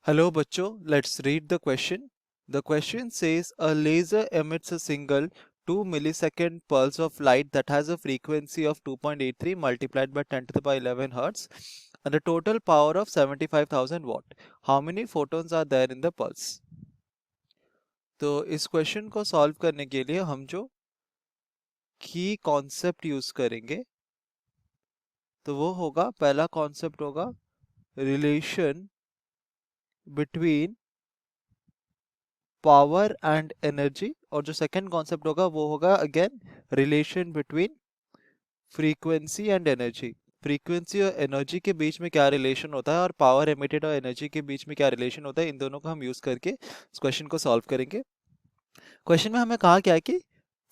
Hello बच्चों, let's read the question. The question says a laser emits a single 2 millisecond pulse of light that has a frequency of 2.83 multiplied by 10 to the power 11 hertz and a total power of 75,000 watt. How many photons are there in the pulse? तो इस question को solve करने के लिए हम जो की concept use करेंगे तो वो होगा, पहला कॉन्सेप्ट होगा relation between power and energy, और जो सेकंड कॉन्सेप्ट होगा वो होगा again relation between frequency and energy. Frequency और एनर्जी के बीच में क्या रिलेशन होता है और पावर एमिटेड और एनर्जी के बीच में क्या रिलेशन होता है, इन दोनों को हम यूज करके इस क्वेश्चन को सॉल्व करेंगे। क्वेश्चन में हमें कहा क्या है कि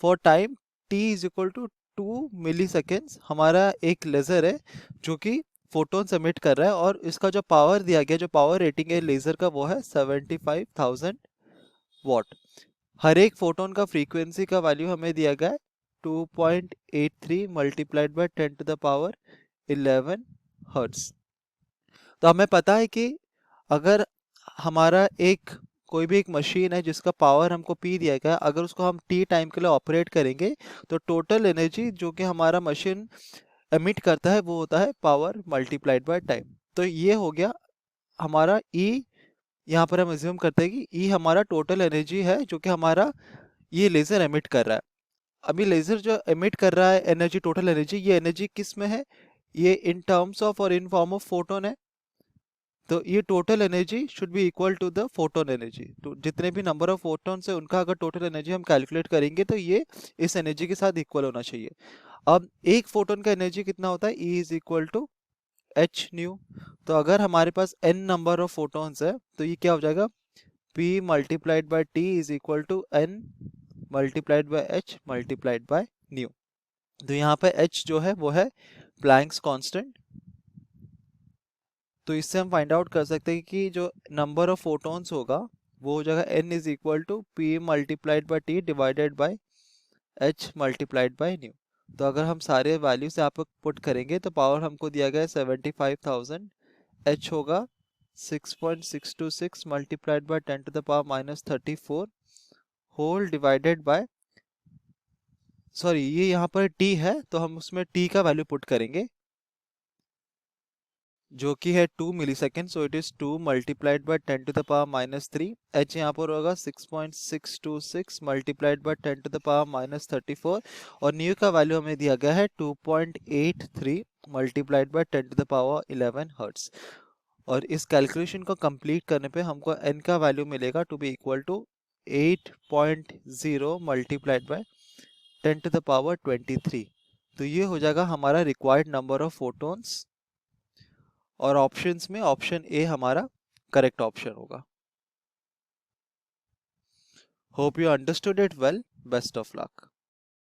for time t is equal to 2 milliseconds हमारा एक लेजर है जो कि फोटोन एमिट कर रहा है, और इसका जो पावर दिया गया, जो पावर रेटिंग है लेजर का, वो है 75,000 वॉट। हर एक फोटोन का फ्रीक्वेंसी का वैल्यू हमें दिया गया है 2.83 multiplied by 10 to the power 11 hertz. तो हमें पता है कि अगर हमारा कोई भी एक मशीन है जिसका पावर हमको P दिया गया है, अगर उसको हम T टाइम के लिए ऑपरेट करेंगे तो टोटल एनर्जी जो कि हमारा मशीन एमिट करता है वो होता है पावर मल्टीप्लाइड बाय टाइम। तो ये हो गया हमारा E। यहाँ पर हम एज्यूम करते हैं कि E हमारा टोटल एनर्जी है जो कि हमारा ये लेजर एमिट कर रहा है। अभी लेजर जो एमिट कर रहा है एनर्जी, टोटल एनर्जी, ये एनर्जी किस में है? ये इन टर्म्स ऑफ और इन फॉर्म ऑफ फोटोन है। तो ये total energy should be equal to the photon energy. तो जितने भी नंबर ऑफ फोटोन्स है उनका अगर टोटल एनर्जी हम कैलकुलेट करेंगे तो ये इस एनर्जी के साथ इक्वल होना चाहिए। अब एक फोटोन का एनर्जी कितना होता है? E is equal to H nu. तो अगर हमारे पास n नंबर ऑफ फोटोन्स है तो ये क्या हो जाएगा? P multiplied by T is equal to n multiplied by h multiplied by nu. तो यहाँ पे h जो है वो है प्लैंक्स कांस्टेंट। तो इससे हम फाइंड आउट कर सकते हैं कि जो नंबर ऑफ फोटॉन्स होगा वो हो जाएगा n is equal to P multiplied by T divided by h multiplied by nu. तो अगर हम सारे वैल्यूज यहाँ पर पुट करेंगे तो पावर हमको दिया गया है 75,000, h होगा 6.626 multiplied by 10 to the power minus 34 whole divided by, sorry ये यहाँ पर t है तो हम उसमें t का वैल्यू पुट करेंगे जो कि है 2 millisecond. So it is 2 multiplied by 10 to the power minus 3। h यहाँ पर होगा 6.626 multiplied by 10 to the power minus 34, और न्यू का वैल्यू हमें दिया गया है 2.83 multiplied by 10 to the power 11 hertz. और इस कैलकुलेशन को कंप्लीट करने पे हमको n का वैल्यू मिलेगा to be equal to 8.0 multiplied by 10 to the power 23। तो ये हो जाएगा हमारा रिक्वायर्ड नंबर ऑफ फोटॉन्स, और ऑप्शंस में ऑप्शन ए हमारा करेक्ट ऑप्शन होगा। Hope you understood it well. Best of luck.